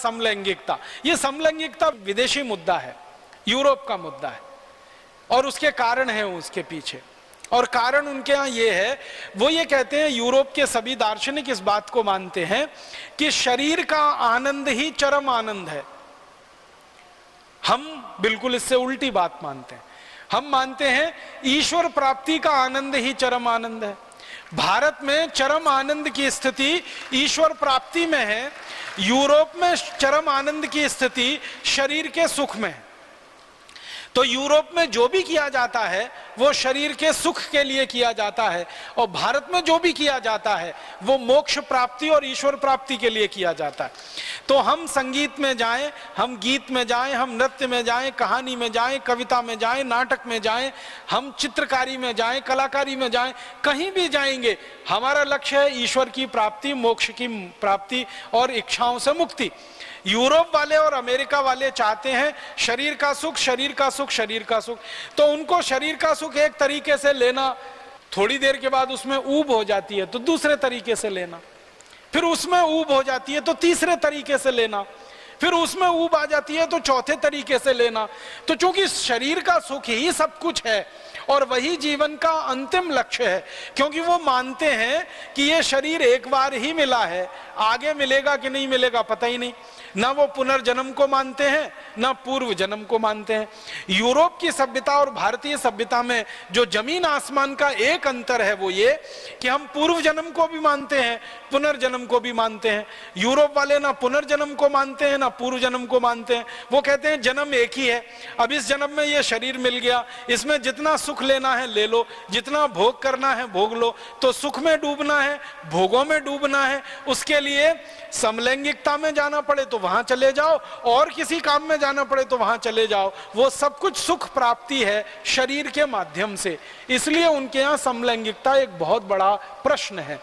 समलैंगिकता। ये समलैंगिकता विदेशी मुद्दा है, यूरोप का मुद्दा है, और उसके कारण है उसके पीछे। और कारण उनके यहाँ ये है, वो ये कहते हैं, यूरोप के सभी दार्शनिक इस बात को मानते हैं कि शरीर का आनंद ही चरम आनंद है। हम बिल्कुल इससे उल्टी बात मानते हैं। हम मानते हैं ईश्वर प्राप्ति का आनंद ही चरम आनंद है। भारत में चरम आनंद की स्थिति ईश्वर प्राप्ति में है, यूरोप में चरम आनंद की स्थिति शरीर के सुख में है। तो यूरोप में जो भी किया जाता है वो शरीर के सुख के लिए किया जाता है, और भारत में जो भी किया जाता है वो मोक्ष प्राप्ति और ईश्वर प्राप्ति के लिए किया जाता है। तो हम संगीत में जाएं, हम गीत में जाएं, हम नृत्य में जाएं, कहानी में जाएं, कविता में जाएं, नाटक में जाएं, हम चित्रकारी में जाएं, कलाकारी में जाएं, कहीं भी जाएंगे, हमारा लक्ष्य है ईश्वर की प्राप्ति, मोक्ष की प्राप्ति और इच्छाओं से मुक्ति। यूरोप वाले और अमेरिका वाले चाहते हैं शरीर का सुख, शरीर का सुख, शरीर का सुख। तो उनको शरीर का सुख एक तरीके से लेना, थोड़ी देर के बाद उसमें ऊब हो जाती है तो दूसरे तरीके से लेना, फिर उसमें ऊब हो जाती है तो तीसरे तरीके से लेना, फिर उसमें ऊब आ जाती है तो चौथे तरीके से लेना। तो चूंकि शरीर का सुख ही सब कुछ है और वही जीवन का अंतिम लक्ष्य है, क्योंकि वो मानते हैं कि ये शरीर एक बार ही मिला है, आगे मिलेगा कि नहीं मिलेगा पता ही नहीं। ना वो पुनर्जन्म को मानते हैं, ना पूर्व जन्म को मानते हैं। यूरोप की सभ्यता और भारतीय सभ्यता में जो जमीन आसमान का एक अंतर है वो ये कि हम पूर्व जन्म को भी मानते हैं, पुनर्जन्म को भी मानते हैं। यूरोप वाले ना पुनर्जन्म को मानते हैं, ना पूर्व जन्म को मानते हैं। वो कहते हैं जन्म एक ही है, अब इस जन्म में ये शरीर मिल गया, इसमें जितना सुख लेना है ले लो, जितना भोग करना है भोग लो। तो सुख में डूबना है, भोगों में डूबना है, उसके लिए समलैंगिकता में जाना पड़े तो वहां चले जाओ, और किसी काम में जाना पड़े तो वहां चले जाओ। वो सब कुछ सुख प्राप्ति है शरीर के माध्यम से। इसलिए उनके यहाँ समलैंगिकता एक बहुत बड़ा प्रश्न है,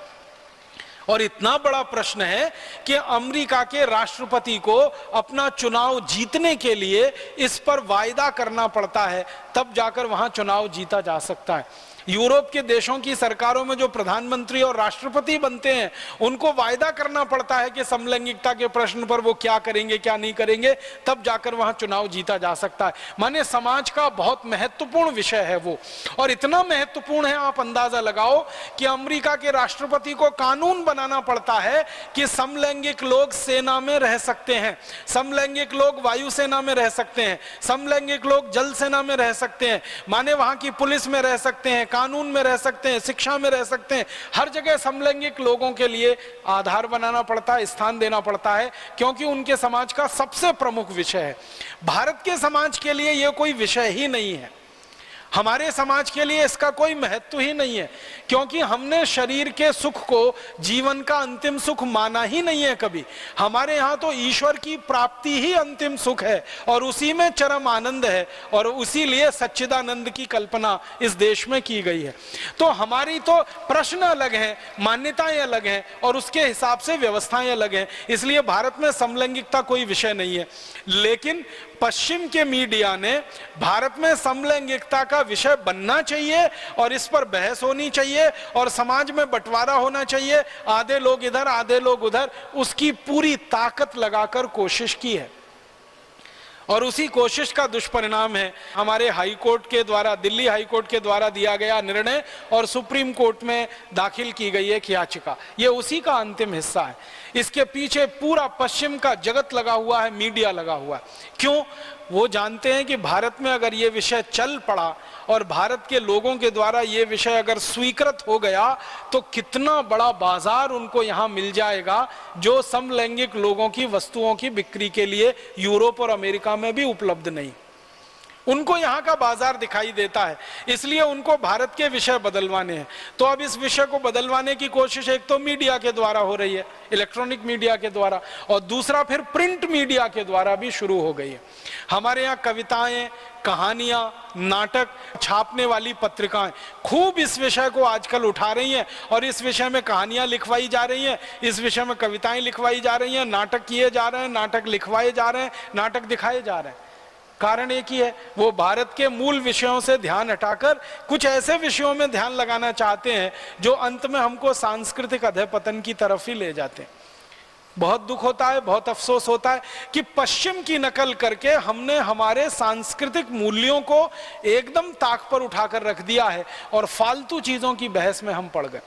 और इतना बड़ा प्रश्न है कि अमेरिका के राष्ट्रपति को अपना चुनाव जीतने के लिए इस पर वायदा करना पड़ता है, तब जाकर वहां चुनाव जीता जा सकता है। यूरोप के देशों की सरकारों में जो प्रधानमंत्री और राष्ट्रपति बनते हैं उनको वायदा करना पड़ता है कि समलैंगिकता के प्रश्न पर वो क्या करेंगे क्या नहीं करेंगे, तब जाकर वहां चुनाव जीता जा सकता है। माने समाज का बहुत महत्वपूर्ण विषय है वो, और इतना महत्वपूर्ण है आप अंदाजा लगाओ कि अमेरिका के राष्ट्रपति को कानून बनाना पड़ता है कि समलैंगिक लोग सेना में रह सकते हैं, समलैंगिक लोग वायुसेना में रह सकते हैं, समलैंगिक लोग जल सेना में रह सकते हैं, माने वहां की पुलिस में रह सकते हैं, कानून में रह सकते हैं, शिक्षा में रह सकते हैं। हर जगह समलैंगिक लोगों के लिए आधार बनाना पड़ता है, स्थान देना पड़ता है, क्योंकि उनके समाज का सबसे प्रमुख विषय है। भारत के समाज के लिए यह कोई विषय ही नहीं है, हमारे समाज के लिए इसका कोई महत्व ही नहीं है, क्योंकि हमने शरीर के सुख को जीवन का अंतिम सुख माना ही नहीं है कभी। हमारे यहाँ तो ईश्वर की प्राप्ति ही अंतिम सुख है और उसी में चरम आनंद है, और उसी लिए सच्चिदानंद की कल्पना इस देश में की गई है। तो हमारी तो प्रश्न अलग हैं, मान्यताएं अलग हैं, और उसके हिसाब से व्यवस्थाएं अलग हैं। इसलिए भारत में समलैंगिकता कोई विषय नहीं है। लेकिन पश्चिम के मीडिया ने भारत में समलैंगिकता का विषय बनना चाहिए और इस पर बहस होनी चाहिए और समाज में बंटवारा होना चाहिए, आधे लोग इधर आधे लोग उधर, उसकी पूरी ताकत लगाकर कोशिश की है। और उसी कोशिश का दुष्परिणाम है हमारे हाई कोर्ट के द्वारा, दिल्ली हाई कोर्ट के द्वारा दिया गया निर्णय और सुप्रीम कोर्ट में दाखिल की गई एक याचिका। ये उसी का अंतिम हिस्सा है। इसके पीछे पूरा पश्चिम का जगत लगा हुआ है, मीडिया लगा हुआ है। क्यों? वो जानते हैं कि भारत में अगर ये विषय चल पड़ा और भारत के लोगों के द्वारा ये विषय अगर स्वीकृत हो गया तो कितना बड़ा बाजार उनको यहाँ मिल जाएगा, जो समलैंगिक लोगों की वस्तुओं की बिक्री के लिए यूरोप और अमेरिका में भी उपलब्ध नहीं। उनको यहाँ का बाजार दिखाई देता है, इसलिए उनको भारत के विषय बदलवाने हैं। तो अब इस विषय को बदलवाने की कोशिश एक तो मीडिया के द्वारा हो रही है, इलेक्ट्रॉनिक मीडिया के द्वारा, और दूसरा फिर प्रिंट मीडिया के द्वारा भी शुरू हो गई है। हमारे यहाँ कविताएं, कहानियां, नाटक छापने वाली पत्रिकाएं खूब इस विषय को आजकल उठा रही हैं, और इस विषय में कहानियां लिखवाई जा रही हैं, इस विषय में कविताएं लिखवाई जा रही हैं, नाटक किए जा रहे हैं, नाटक लिखवाए जा रहे हैं, नाटक दिखाए जा रहे हैं। कारण एक ही है, वो भारत के मूल विषयों से ध्यान हटाकर कुछ ऐसे विषयों में ध्यान लगाना चाहते हैं जो अंत में हमको सांस्कृतिक अधःपतन की तरफ ही ले जाते हैं। बहुत दुख होता है, बहुत अफसोस होता है कि पश्चिम की नकल करके हमने हमारे सांस्कृतिक मूल्यों को एकदम ताक पर उठाकर रख दिया है और फालतू चीजों की बहस में हम पड़ गए।